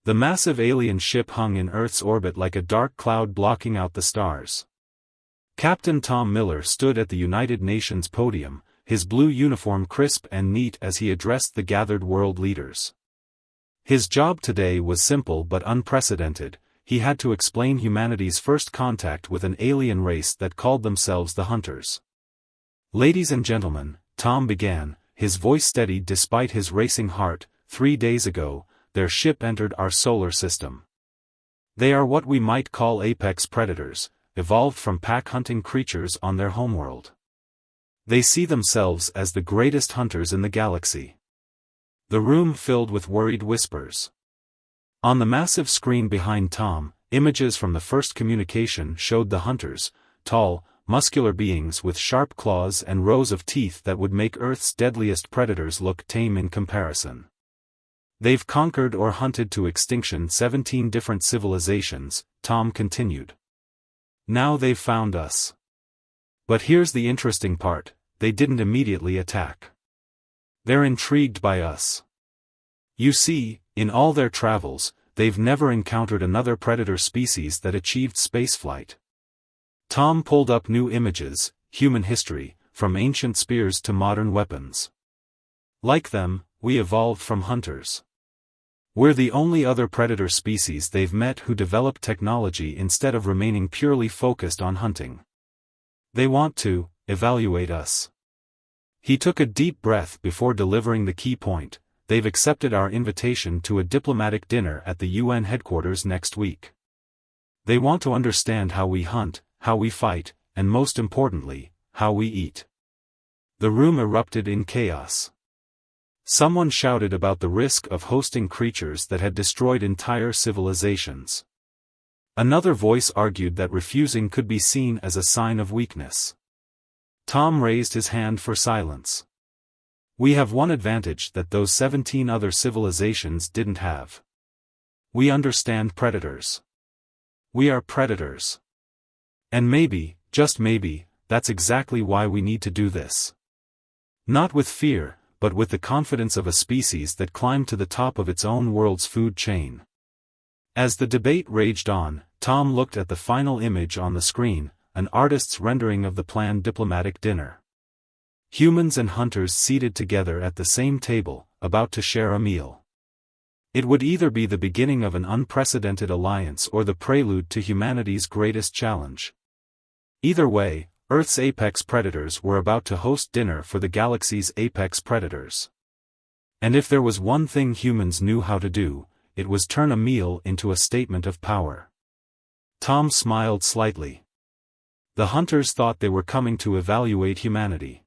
The massive alien ship hung in Earth's orbit like a dark cloud blocking out the stars. Captain Tom Miller stood at the United Nations podium, his blue uniform crisp and neat as he addressed the gathered world leaders. His job today was simple but unprecedented. He had to explain humanity's first contact with an alien race that called themselves the Hunters. "Ladies and gentlemen," Tom began, his voice steady despite his racing heart, 3 days ago, their ship entered our solar system. They are what we might call apex predators, evolved from pack-hunting creatures on their homeworld. They see themselves as the greatest hunters in the galaxy. The room filled with worried whispers. On the massive screen behind Tom, images from the first communication showed the Hunters, tall, muscular beings with sharp claws and rows of teeth that would make Earth's deadliest predators look tame in comparison. "They've conquered or hunted to extinction 17 different civilizations," Tom continued. "Now they've found us. But here's the interesting part, they didn't immediately attack. They're intrigued by us. You see, in all their travels, they've never encountered another predator species that achieved spaceflight." Tom pulled up new images, human history, from ancient spears to modern weapons. "Like them, we evolved from hunters. We're the only other predator species they've met who developed technology instead of remaining purely focused on hunting. They want to evaluate us." He took a deep breath before delivering the key point. "They've accepted our invitation to a diplomatic dinner at the UN headquarters next week. They want to understand how we hunt, how we fight, and most importantly, how we eat." The room erupted in chaos. Someone shouted about the risk of hosting creatures that had destroyed entire civilizations. Another voice argued that refusing could be seen as a sign of weakness. Tom raised his hand for silence. "We have one advantage that those 17 other civilizations didn't have. We understand predators. We are predators. And maybe, just maybe, that's exactly why we need to do this. Not with fear, but with the confidence of a species that climbed to the top of its own world's food chain." As the debate raged on, Tom looked at the final image on the screen, an artist's rendering of the planned diplomatic dinner. Humans and hunters seated together at the same table, about to share a meal. It would either be the beginning of an unprecedented alliance or the prelude to humanity's greatest challenge. Either way, Earth's apex predators were about to host dinner for the galaxy's apex predators. And if there was one thing humans knew how to do, it was turn a meal into a statement of power. Tom smiled slightly. The Hunters thought they were coming to evaluate humanity.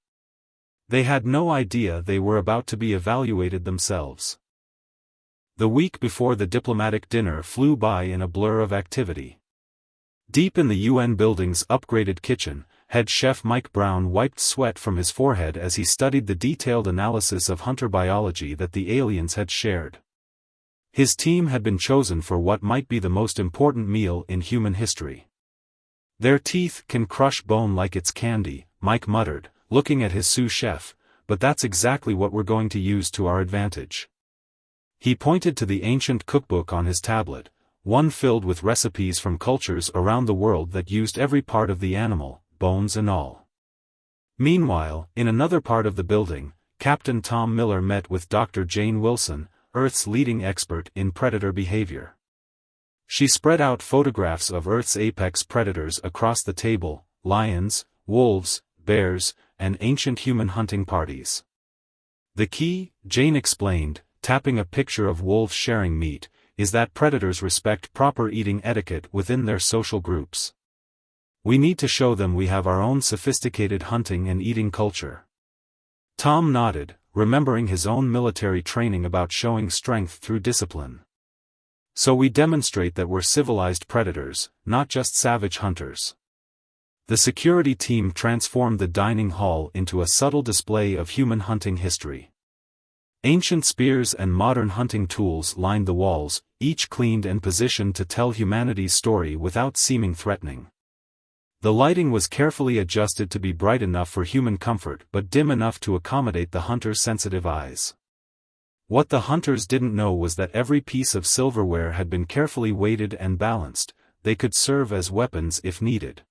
They had no idea they were about to be evaluated themselves. The week before the diplomatic dinner flew by in a blur of activity. Deep in the UN building's upgraded kitchen, head chef Mike Brown wiped sweat from his forehead as he studied the detailed analysis of hunter biology that the aliens had shared. His team had been chosen for what might be the most important meal in human history. "Their teeth can crush bone like it's candy," Mike muttered, looking at his sous chef, "but that's exactly what we're going to use to our advantage." He pointed to the ancient cookbook on his tablet, one filled with recipes from cultures around the world that used every part of the animal, bones and all. Meanwhile, in another part of the building, Captain Tom Miller met with Dr. Jane Wilson, Earth's leading expert in predator behavior. She spread out photographs of Earth's apex predators across the table: lions, wolves, bears, and ancient human hunting parties. "The key," Jane explained, tapping a picture of wolves sharing meat, "is that predators respect proper eating etiquette within their social groups. We need to show them we have our own sophisticated hunting and eating culture." Tom nodded, remembering his own military training about showing strength through discipline. "So we demonstrate that we're civilized predators, not just savage hunters." The security team transformed the dining hall into a subtle display of human hunting history. Ancient spears and modern hunting tools lined the walls, each cleaned and positioned to tell humanity's story without seeming threatening. The lighting was carefully adjusted to be bright enough for human comfort but dim enough to accommodate the hunter's sensitive eyes. What the hunters didn't know was that every piece of silverware had been carefully weighted and balanced. They could serve as weapons if needed.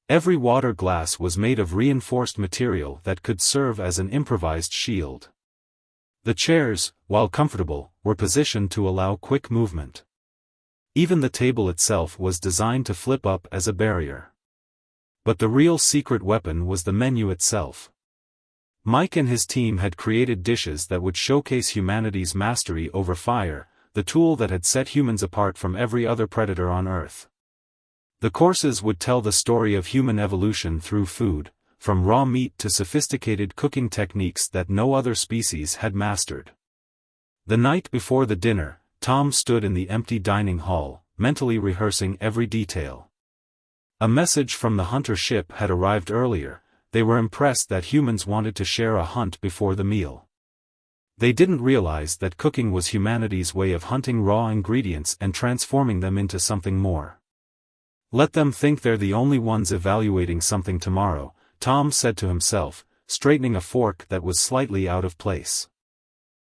Every water glass was made of reinforced material that could serve as an improvised shield. The chairs, while comfortable, were positioned to allow quick movement. Even the table itself was designed to flip up as a barrier. But the real secret weapon was the menu itself. Mike and his team had created dishes that would showcase humanity's mastery over fire, the tool that had set humans apart from every other predator on Earth. The courses would tell the story of human evolution through food, from raw meat to sophisticated cooking techniques that no other species had mastered. The night before the dinner, Tom stood in the empty dining hall, mentally rehearsing every detail. A message from the hunter ship had arrived earlier. They were impressed that humans wanted to share a hunt before the meal. They didn't realize that cooking was humanity's way of hunting raw ingredients and transforming them into something more. Let them think they're the only ones evaluating something tomorrow, Tom said to himself, straightening a fork that was slightly out of place.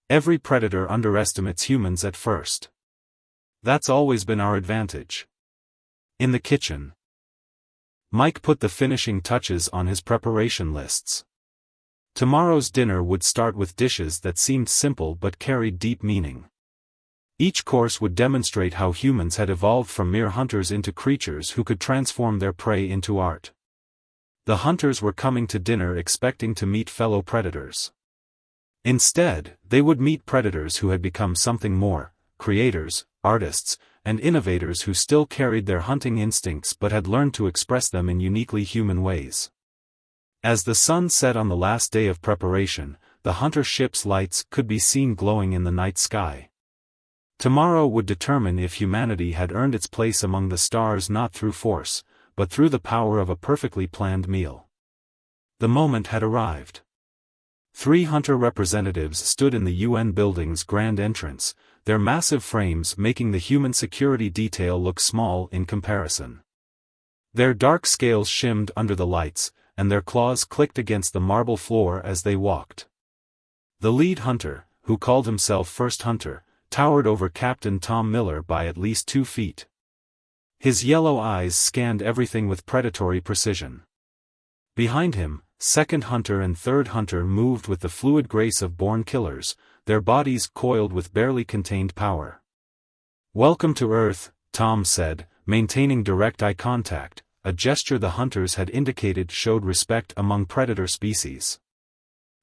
Every predator underestimates humans at first. That's always been our advantage. In the kitchen, Mike put the finishing touches on his preparation lists. Tomorrow's dinner would start with dishes that seemed simple but carried deep meaning. Each course would demonstrate how humans had evolved from mere hunters into creatures who could transform their prey into art. The hunters were coming to dinner expecting to meet fellow predators. Instead, they would meet predators who had become something more, creators, artists, and innovators who still carried their hunting instincts but had learned to express them in uniquely human ways. As the sun set on the last day of preparation, the hunter ship's lights could be seen glowing in the night sky. Tomorrow would determine if humanity had earned its place among the stars not through force, but through the power of a perfectly planned meal. The moment had arrived. 3 hunter representatives stood in the UN building's grand entrance, their massive frames making the human security detail look small in comparison. Their dark scales shimmed under the lights, and their claws clicked against the marble floor as they walked. The lead hunter, who called himself First Hunter, towered over Captain Tom Miller by at least 2 feet. His yellow eyes scanned everything with predatory precision. Behind him, Second Hunter and Third Hunter moved with the fluid grace of born killers, their bodies coiled with barely contained power. "Welcome to Earth," Tom said, maintaining direct eye contact, a gesture the hunters had indicated showed respect among predator species.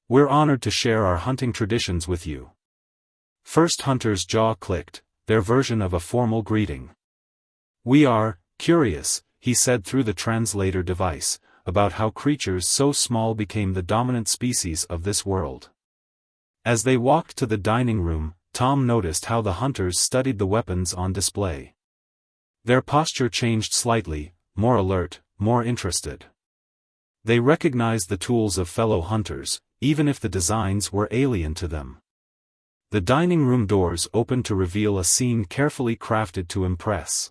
"We're honored to share our hunting traditions with you." First Hunter's jaw clicked, their version of a formal greeting. "We are curious," he said through the translator device, about how creatures so small became the dominant species of this world. As they walked to the dining room, Tom noticed how the hunters studied the weapons on display. Their posture changed slightly, more alert, more interested. They recognized the tools of fellow hunters, even if the designs were alien to them. The dining room doors opened to reveal a scene carefully crafted to impress.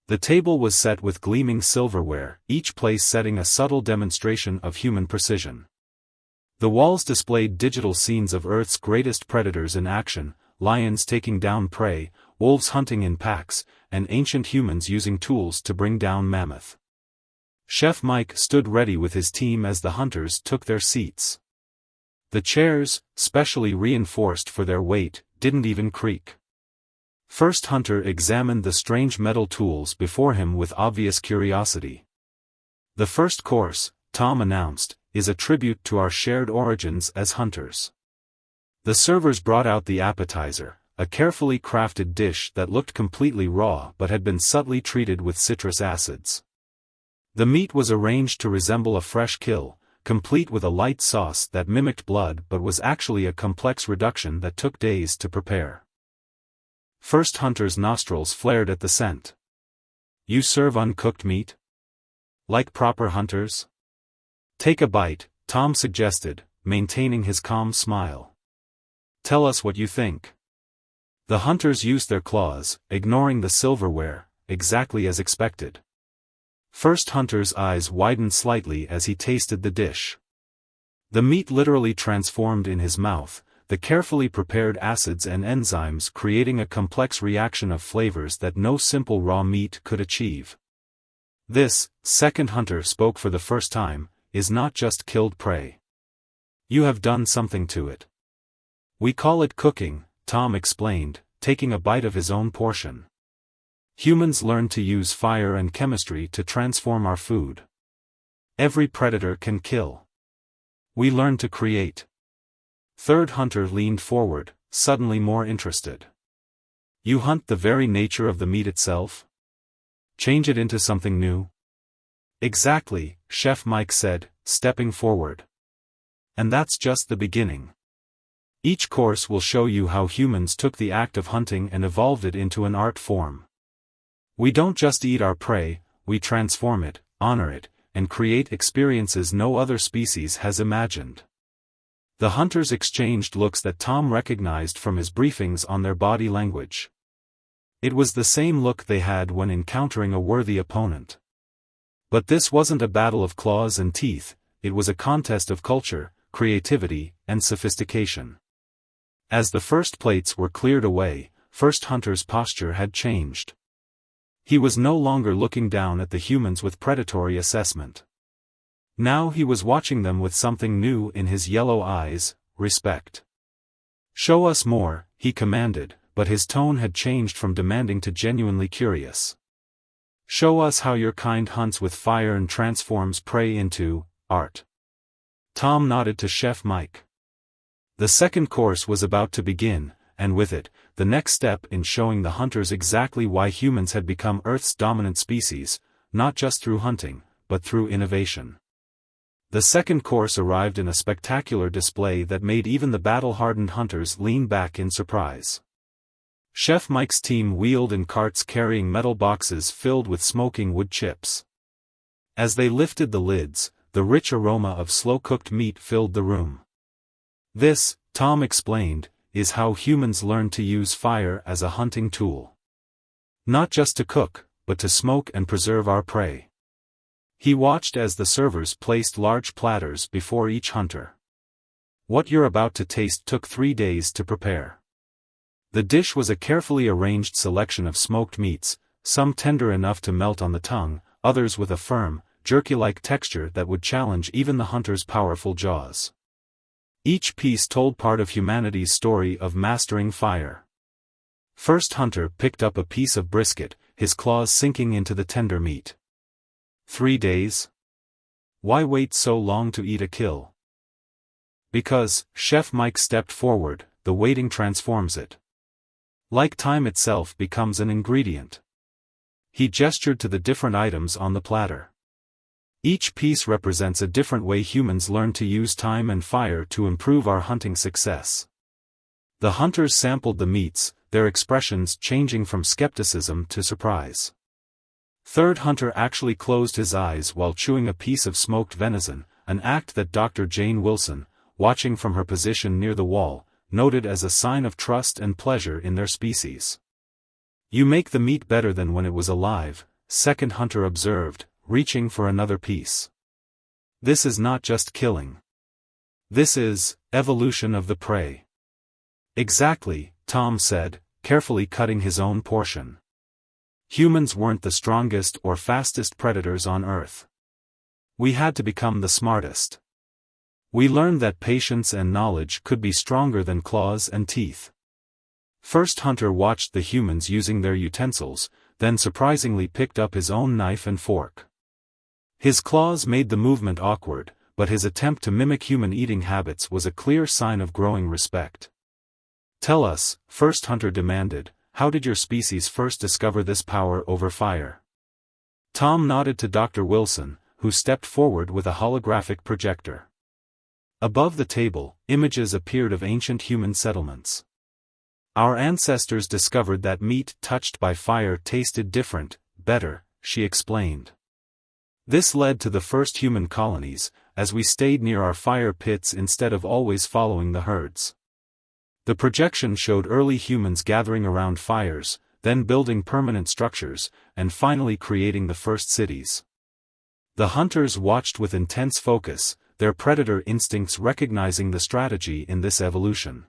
The table was set with gleaming silverware, each place setting a subtle demonstration of human precision. The walls displayed digital scenes of Earth's greatest predators in action, lions taking down prey, wolves hunting in packs, and ancient humans using tools to bring down mammoth. Chef Mike stood ready with his team as the hunters took their seats. The chairs, specially reinforced for their weight, didn't even creak. First Hunter examined the strange metal tools before him with obvious curiosity. "The first course," Tom announced, "is a tribute to our shared origins as hunters." The servers brought out the appetizer, a carefully crafted dish that looked completely raw but had been subtly treated with citrus acids. The meat was arranged to resemble a fresh kill, complete with a light sauce that mimicked blood but was actually a complex reduction that took days to prepare. First Hunter's nostrils flared at the scent. "You serve uncooked meat? Like proper hunters?" "Take a bite," Tom suggested, maintaining his calm smile. "Tell us what you think." The hunters used their claws, ignoring the silverware, exactly as expected. First Hunter's eyes widened slightly as he tasted the dish. The meat literally transformed in his mouth, the carefully prepared acids and enzymes creating a complex reaction of flavors that no simple raw meat could achieve. This, second hunter spoke for the first time, is not just killed prey. You have done something to it. We call it cooking, Tom explained, taking a bite of his own portion. Humans learn to use fire and chemistry to transform our food. Every predator can kill. We learn to create. Third hunter leaned forward, suddenly more interested. You hunt the very nature of the meat itself? Change it into something new? Exactly, Chef Mike said, stepping forward. And that's just the beginning. Each course will show you how humans took the act of hunting and evolved it into an art form. We don't just eat our prey, we transform it, honor it, and create experiences no other species has imagined. The hunters exchanged looks that Tom recognized from his briefings on their body language. It was the same look they had when encountering a worthy opponent. But this wasn't a battle of claws and teeth, it was a contest of culture, creativity, and sophistication. As the first plates were cleared away, First Hunter's posture had changed. He was no longer looking down at the humans with predatory assessment. Now he was watching them with something new in his yellow eyes, respect. Show us more, he commanded, but his tone had changed from demanding to genuinely curious. Show us how your kind hunts with fire and transforms prey into art. Tom nodded to Chef Mike. The second course was about to begin, and with it, the next step in showing the hunters exactly why humans had become Earth's dominant species, not just through hunting, but through innovation. The second course arrived in a spectacular display that made even the battle-hardened hunters lean back in surprise. Chef Mike's team wheeled in carts carrying metal boxes filled with smoking wood chips. As they lifted the lids, the rich aroma of slow-cooked meat filled the room. This, Tom explained, is how humans learn to use fire as a hunting tool. Not just to cook, but to smoke and preserve our prey. He watched as the servers placed large platters before each hunter. What you're about to taste took 3 days to prepare. The dish was a carefully arranged selection of smoked meats, some tender enough to melt on the tongue, others with a firm, jerky-like texture that would challenge even the hunter's powerful jaws. Each piece told part of humanity's story of mastering fire. First hunter picked up a piece of brisket, his claws sinking into the tender meat. 3 days? Why wait so long to eat a kill? Because, Chef Mike stepped forward, the waiting transforms it. Like time itself becomes an ingredient. He gestured to the different items on the platter. Each piece represents a different way humans learn to use time and fire to improve our hunting success. The hunters sampled the meats, their expressions changing from skepticism to surprise. Third hunter actually closed his eyes while chewing a piece of smoked venison, an act that Dr. Jane Wilson, watching from her position near the wall, noted as a sign of trust and pleasure in their species. You make the meat better than when it was alive, second hunter observed, reaching for another piece. This is not just killing. This is evolution of the prey. Exactly, Tom said, carefully cutting his own portion. Humans weren't the strongest or fastest predators on Earth. We had to become the smartest. We learned that patience and knowledge could be stronger than claws and teeth. First hunter watched the humans using their utensils, then surprisingly picked up his own knife and fork. His claws made the movement awkward, but his attempt to mimic human eating habits was a clear sign of growing respect. Tell us, First hunter demanded, how did your species first discover this power over fire? Tom nodded to Dr. Wilson, who stepped forward with a holographic projector. Above the table, images appeared of ancient human settlements. Our ancestors discovered that meat touched by fire tasted different, better, she explained. This led to the first human colonies, as we stayed near our fire pits instead of always following the herds. The projection showed early humans gathering around fires, then building permanent structures, and finally creating the first cities. The hunters watched with intense focus, their predator instincts recognizing the strategy in this evolution.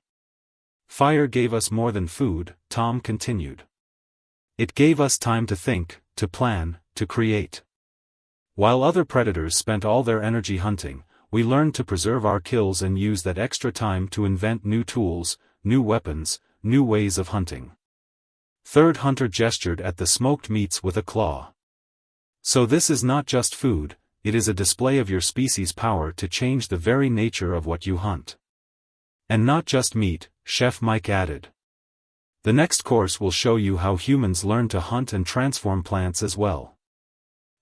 Fire gave us more than food, Tom continued. It gave us time to think, to plan, to create. While other predators spent all their energy hunting, we learned to preserve our kills and use that extra time to invent new tools, new weapons, new ways of hunting. Third hunter gestured at the smoked meats with a claw. So this is not just food, it is a display of your species' power to change the very nature of what you hunt. And not just meat, Chef Mike added. The next course will show you how humans learn to hunt and transform plants as well.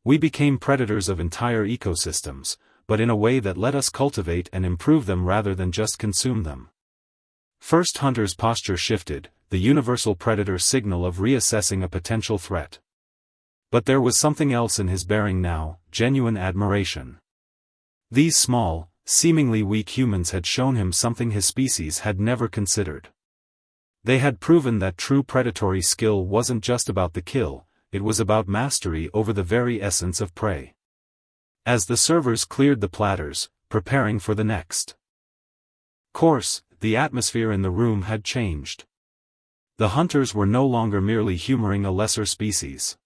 We became predators of entire ecosystems, but in a way that let us cultivate and improve them rather than just consume them. First hunter's posture shifted, the universal predator signal of reassessing a potential threat. But there was something else in his bearing now, genuine admiration. These small, seemingly weak humans had shown him something his species had never considered. They had proven that true predatory skill wasn't just about the kill, it was about mastery over the very essence of prey. As the servers cleared the platters, preparing for the next course, the atmosphere in the room had changed. The hunters were no longer merely humoring a lesser species.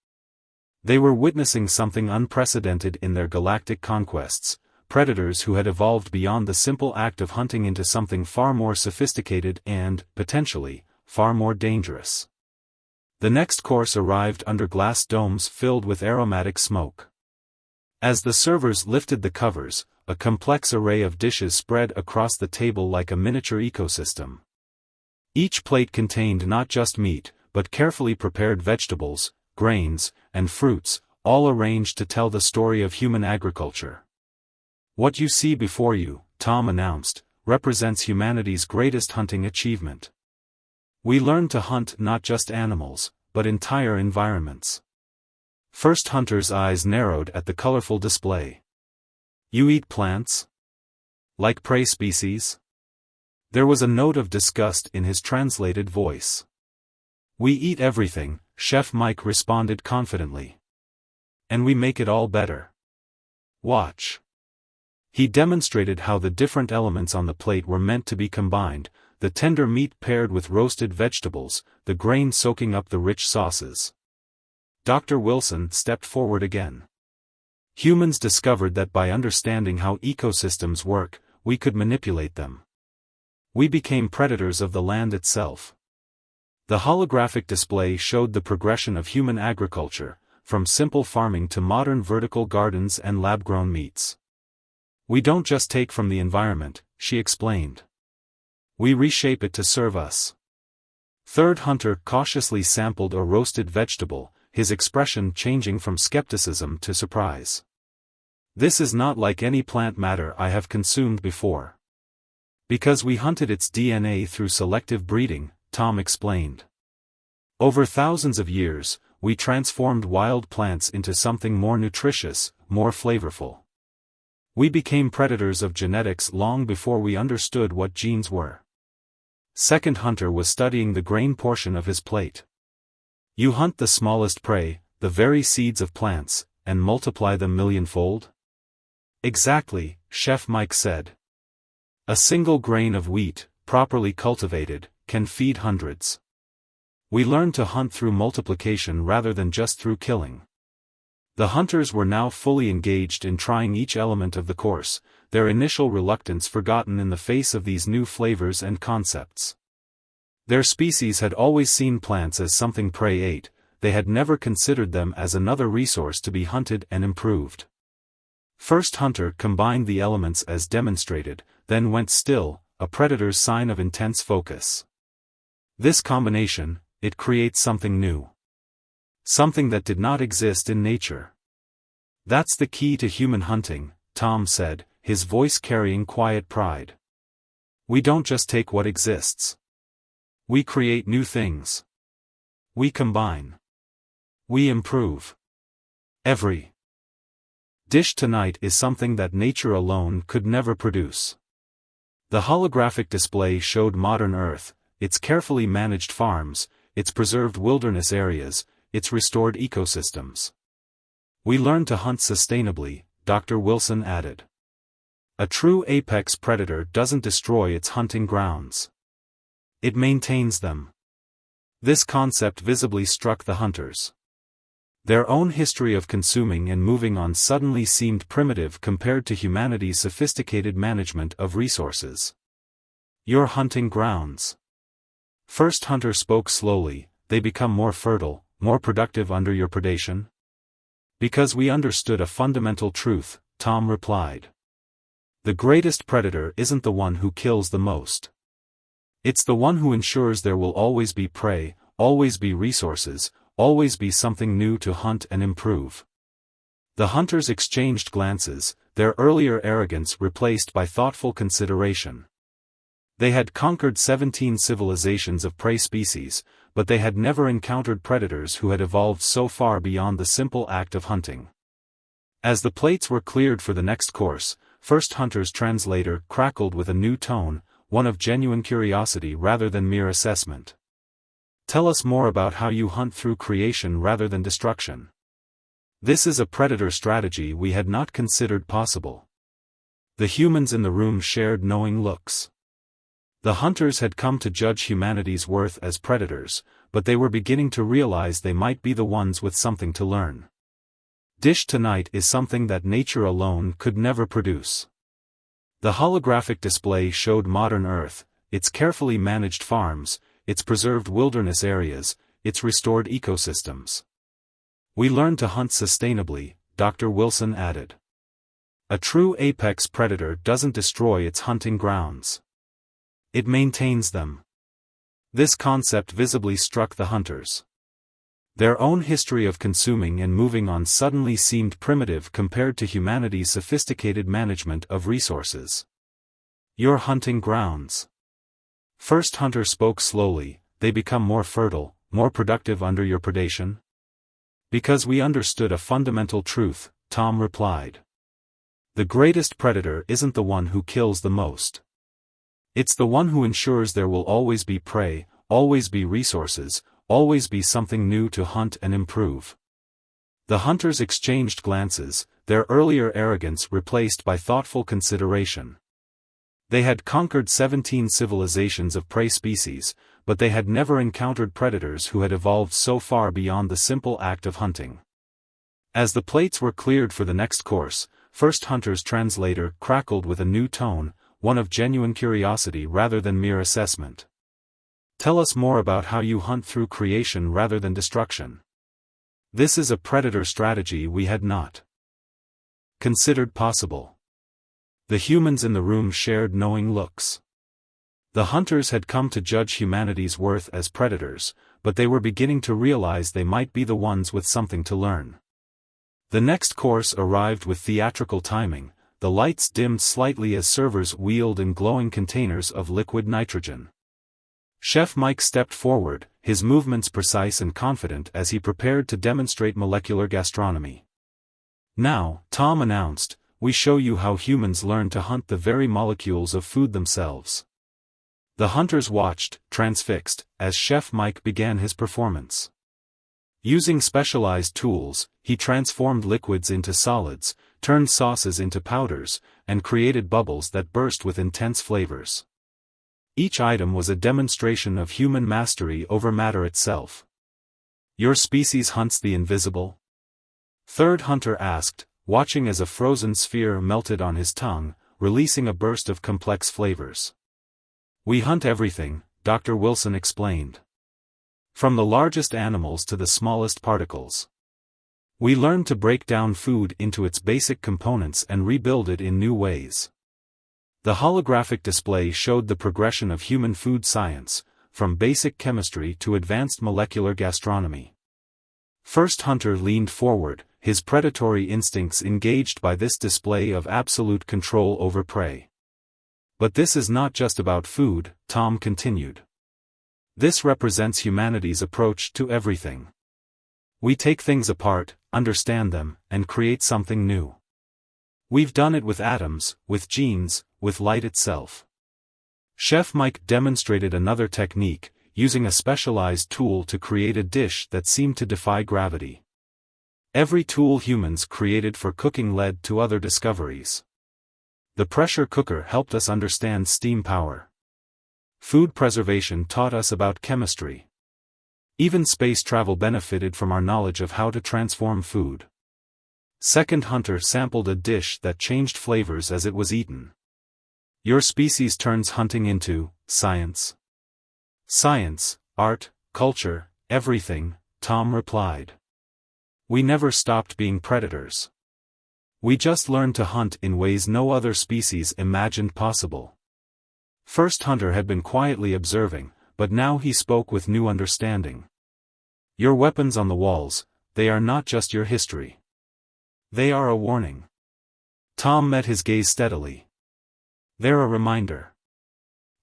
They were witnessing something unprecedented in their galactic conquests, predators who had evolved beyond the simple act of hunting into something far more sophisticated and, potentially, far more dangerous. The next course arrived under glass domes filled with aromatic smoke. As the servers lifted the covers, a complex array of dishes spread across the table like a miniature ecosystem. Each plate contained not just meat, but carefully prepared vegetables, grains, and fruits, all arranged to tell the story of human agriculture. What you see before you, Tom announced, represents humanity's greatest hunting achievement. We learned to hunt not just animals, but entire environments. First hunter's eyes narrowed at the colorful display. You eat plants? Like prey species? There was a note of disgust in his translated voice. We eat everything, Chef Mike responded confidently. And we make it all better. Watch. He demonstrated how the different elements on the plate were meant to be combined, the tender meat paired with roasted vegetables, the grain soaking up the rich sauces. Dr. Wilson stepped forward again. Humans discovered that by understanding how ecosystems work, we could manipulate them. We became predators of the land itself. The holographic display showed the progression of human agriculture, from simple farming to modern vertical gardens and lab-grown meats. We don't just take from the environment, she explained. We reshape it to serve us. Third hunter cautiously sampled a roasted vegetable, his expression changing from skepticism to surprise. This is not like any plant matter I have consumed before. Because we hunted its DNA through selective breeding, Tom explained. Over thousands of years, we transformed wild plants into something more nutritious, more flavorful. We became predators of genetics long before we understood what genes were. Second hunter was studying the grain portion of his plate. You hunt the smallest prey, the very seeds of plants, and multiply them millionfold? Exactly, Chef Mike said. A single grain of wheat, properly cultivated, can feed hundreds. We learned to hunt through multiplication rather than just through killing. The hunters were now fully engaged in trying each element of the course, their initial reluctance forgotten in the face of these new flavors and concepts. Their species had always seen plants as something prey ate, they had never considered them as another resource to be hunted and improved. First hunter combined the elements as demonstrated, then went still, a predator's sign of intense focus. This combination, it creates something new. Something that did not exist in nature. That's the key to human hunting, Tom said, his voice carrying quiet pride. We don't just take what exists. We create new things. We combine. We improve. Every dish tonight is something that nature alone could never produce. The holographic display showed modern Earth, its carefully managed farms, its preserved wilderness areas, its restored ecosystems. We learned to hunt sustainably, Dr. Wilson added. A true apex predator doesn't destroy its hunting grounds. It maintains them. This concept visibly struck the hunters. Their own history of consuming and moving on suddenly seemed primitive compared to humanity's sophisticated management of resources. Your hunting grounds. First hunter spoke slowly, they become more fertile, more productive under your predation? Because we understood a fundamental truth, Tom replied. The greatest predator isn't the one who kills the most. It's the one who ensures there will always be prey, always be resources, always be something new to hunt and improve. The hunters exchanged glances, their earlier arrogance replaced by thoughtful consideration. They had conquered 17 civilizations of prey species, but they had never encountered predators who had evolved so far beyond the simple act of hunting. As the plates were cleared for the next course, First Hunter's translator crackled with a new tone, one of genuine curiosity rather than mere assessment. Tell us more about how you hunt through creation rather than destruction. This is a predator strategy we had not considered possible. The humans in the room shared knowing looks. The hunters had come to judge humanity's worth as predators, but they were beginning to realize they might be the ones with something to learn. Dish tonight is something that nature alone could never produce. The holographic display showed modern Earth, its carefully managed farms, its preserved wilderness areas, its restored ecosystems. We learned to hunt sustainably, Dr. Wilson added. A true apex predator doesn't destroy its hunting grounds. It maintains them. This concept visibly struck the hunters. Their own history of consuming and moving on suddenly seemed primitive compared to humanity's sophisticated management of resources. Your hunting grounds. First hunter spoke slowly, they become more fertile, more productive under your predation? Because we understood a fundamental truth, Tom replied. The greatest predator isn't the one who kills the most. It's the one who ensures there will always be prey, always be resources, always be something new to hunt and improve. The hunters exchanged glances, their earlier arrogance replaced by thoughtful consideration. They had conquered 17 civilizations of prey species, but they had never encountered predators who had evolved so far beyond the simple act of hunting. As the plates were cleared for the next course, First Hunter's translator crackled with a new tone, one of genuine curiosity rather than mere assessment. Tell us more about how you hunt through creation rather than destruction. This is a predator strategy we had not considered possible. The humans in the room shared knowing looks. The hunters had come to judge humanity's worth as predators, but they were beginning to realize they might be the ones with something to learn. The next course arrived with theatrical timing, the lights dimmed slightly as servers wheeled in glowing containers of liquid nitrogen. Chef Mike stepped forward, his movements precise and confident as he prepared to demonstrate molecular gastronomy. Now, Tom announced, we show you how humans learn to hunt the very molecules of food themselves. The hunters watched, transfixed, as Chef Mike began his performance. Using specialized tools, he transformed liquids into solids, turned sauces into powders, and created bubbles that burst with intense flavors. Each item was a demonstration of human mastery over matter itself. Your species hunts the invisible? Third hunter asked, watching as a frozen sphere melted on his tongue, releasing a burst of complex flavors. We hunt everything, Dr. Wilson explained. From the largest animals to the smallest particles. We learn to break down food into its basic components and rebuild it in new ways. The holographic display showed the progression of human food science, from basic chemistry to advanced molecular gastronomy. First Hunter leaned forward, his predatory instincts engaged by this display of absolute control over prey. But this is not just about food, Tom continued. This represents humanity's approach to everything. We take things apart, understand them, and create something new. We've done it with atoms, with genes, with light itself. Chef Mike demonstrated another technique, using a specialized tool to create a dish that seemed to defy gravity. Every tool humans created for cooking led to other discoveries. The pressure cooker helped us understand steam power. Food preservation taught us about chemistry. Even space travel benefited from our knowledge of how to transform food. Second hunter sampled a dish that changed flavors as it was eaten. Your species turns hunting into science. Science, art, culture, everything, Tom replied. We never stopped being predators. We just learned to hunt in ways no other species imagined possible. First hunter had been quietly observing, but now he spoke with new understanding. Your weapons on the walls, they are not just your history. They are a warning. Tom met his gaze steadily. They're a reminder.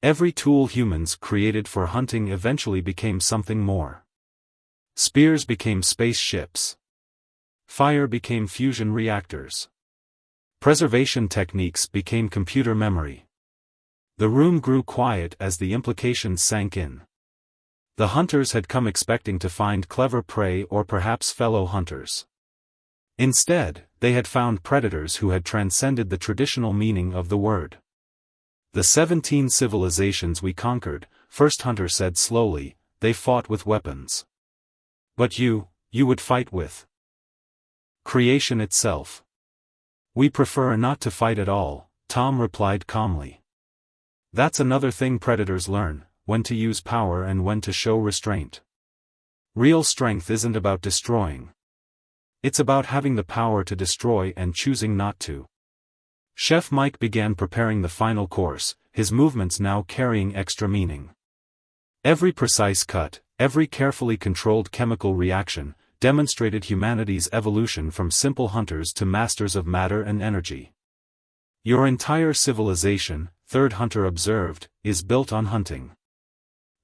Every tool humans created for hunting eventually became something more. Spears became spaceships. Fire became fusion reactors. Preservation techniques became computer memory. The room grew quiet as the implications sank in. The hunters had come expecting to find clever prey or perhaps fellow hunters. Instead, they had found predators who had transcended the traditional meaning of the word. The 17 civilizations we conquered, First Hunter said slowly, they fought with weapons. But you would fight with creation itself. We prefer not to fight at all, Tom replied calmly. That's another thing predators learn, when to use power and when to show restraint. Real strength isn't about destroying. It's about having the power to destroy and choosing not to. Chef Mike began preparing the final course, his movements now carrying extra meaning. Every precise cut, every carefully controlled chemical reaction, demonstrated humanity's evolution from simple hunters to masters of matter and energy. Your entire civilization, Third Hunter observed, is built on hunting.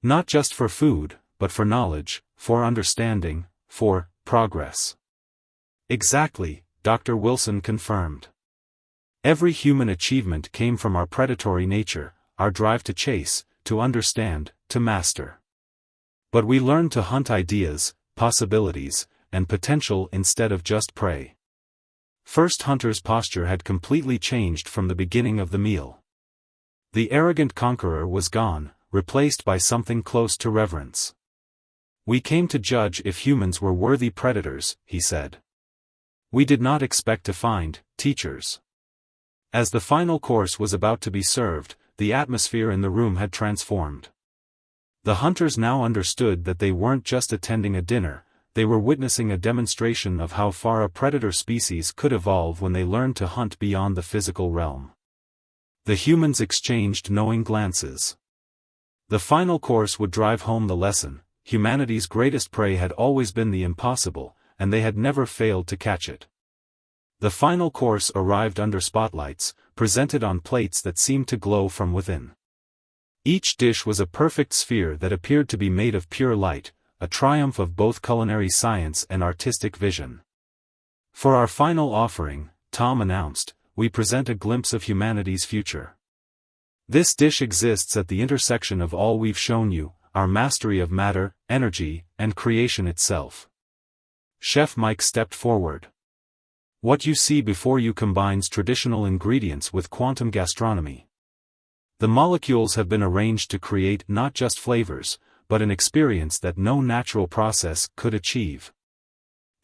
Not just for food, but for knowledge, for understanding, for progress. Exactly, Dr. Wilson confirmed. Every human achievement came from our predatory nature, our drive to chase, to understand, to master. But we learned to hunt ideas, possibilities, and potential instead of just prey. First Hunter's posture had completely changed from the beginning of the meal. The arrogant conqueror was gone, replaced by something close to reverence. We came to judge if humans were worthy predators, he said. We did not expect to find teachers. As the final course was about to be served, the atmosphere in the room had transformed. The hunters now understood that they weren't just attending a dinner, they were witnessing a demonstration of how far a predator species could evolve when they learned to hunt beyond the physical realm. The humans exchanged knowing glances. The final course would drive home the lesson: humanity's greatest prey had always been the impossible, and they had never failed to catch it. The final course arrived under spotlights, presented on plates that seemed to glow from within. Each dish was a perfect sphere that appeared to be made of pure light, a triumph of both culinary science and artistic vision. For our final offering, Tom announced, we present a glimpse of humanity's future. This dish exists at the intersection of all we've shown you, our mastery of matter, energy, and creation itself. Chef Mike stepped forward. What you see before you combines traditional ingredients with quantum gastronomy. The molecules have been arranged to create not just flavors, but an experience that no natural process could achieve.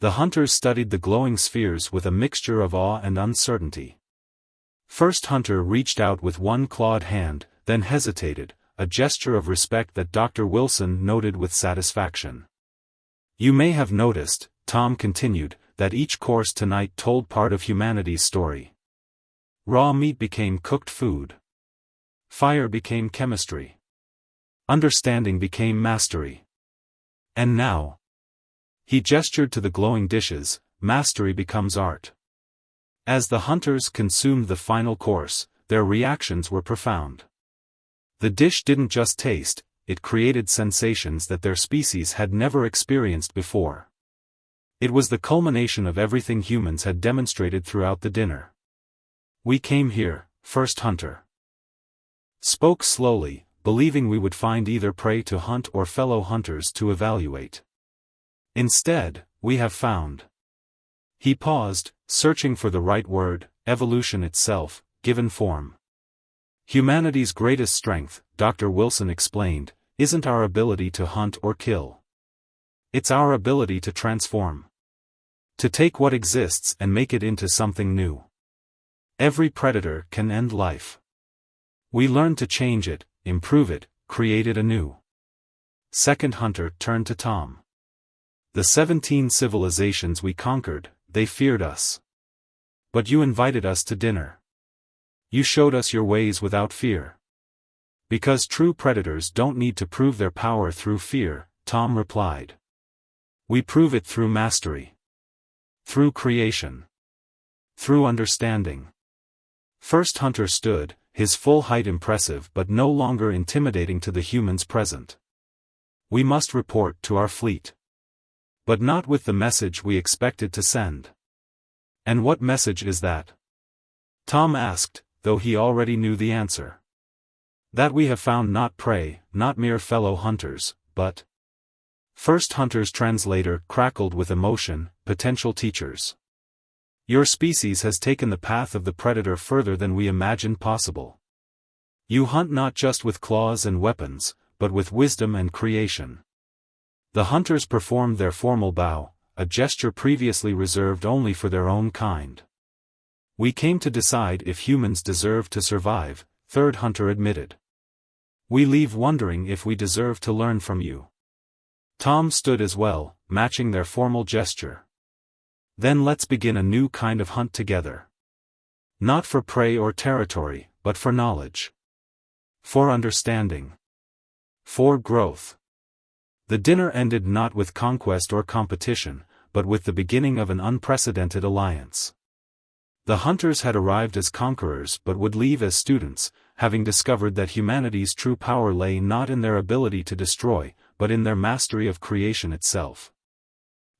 The hunters studied the glowing spheres with a mixture of awe and uncertainty. First Hunter reached out with one clawed hand, then hesitated, a gesture of respect that Dr. Wilson noted with satisfaction. You may have noticed, Tom continued, that each course tonight told part of humanity's story. Raw meat became cooked food. Fire became chemistry. Understanding became mastery. And now, he gestured to the glowing dishes, mastery becomes art. As the hunters consumed the final course, their reactions were profound. The dish didn't just taste, it created sensations that their species had never experienced before. It was the culmination of everything humans had demonstrated throughout the dinner. We came here, First Hunter spoke slowly, believing we would find either prey to hunt or fellow hunters to evaluate. Instead, we have found. He paused, searching for the right word, evolution itself, given form. Humanity's greatest strength, Dr. Wilson explained, isn't our ability to hunt or kill. It's our ability to transform. To take what exists and make it into something new. Every predator can end life. We learn to change it, improve it, create it anew. Second hunter turned to Tom. The 17 civilizations we conquered, they feared us. But you invited us to dinner. You showed us your ways without fear. Because true predators don't need to prove their power through fear, Tom replied. We prove it through mastery. Through creation. Through understanding. First hunter stood, his full height impressive but no longer intimidating to the humans present. We must report to our fleet. But not with the message we expected to send. And what message is that? Tom asked, though he already knew the answer. That we have found not prey, not mere fellow hunters, but First hunter's translator crackled with emotion, potential teachers. Your species has taken the path of the predator further than we imagined possible. You hunt not just with claws and weapons, but with wisdom and creation. The hunters performed their formal bow, a gesture previously reserved only for their own kind. We came to decide if humans deserve to survive, third hunter admitted. We leave wondering if we deserve to learn from you. Tom stood as well, matching their formal gesture. Then let's begin a new kind of hunt together. Not for prey or territory, but for knowledge. For understanding. For growth. The dinner ended not with conquest or competition, but with the beginning of an unprecedented alliance. The hunters had arrived as conquerors but would leave as students, having discovered that humanity's true power lay not in their ability to destroy, but in their mastery of creation itself.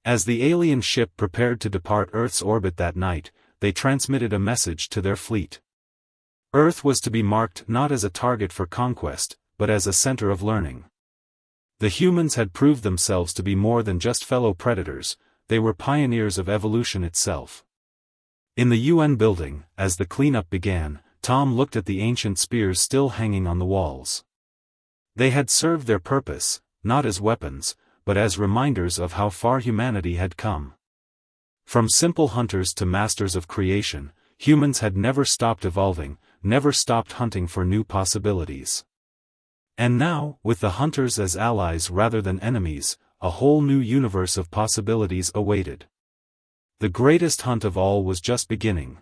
As the alien ship prepared to depart Earth's orbit that night, they transmitted a message to their fleet. Earth was to be marked not as a target for conquest, but as a center of learning. The humans had proved themselves to be more than just fellow predators, they were pioneers of evolution itself. In the UN building, as the cleanup began, Tom looked at the ancient spears still hanging on the walls. They had served their purpose, not as weapons, but as reminders of how far humanity had come. From simple hunters to masters of creation, humans had never stopped evolving, never stopped hunting for new possibilities. And now, with the hunters as allies rather than enemies, a whole new universe of possibilities awaited. The greatest hunt of all was just beginning.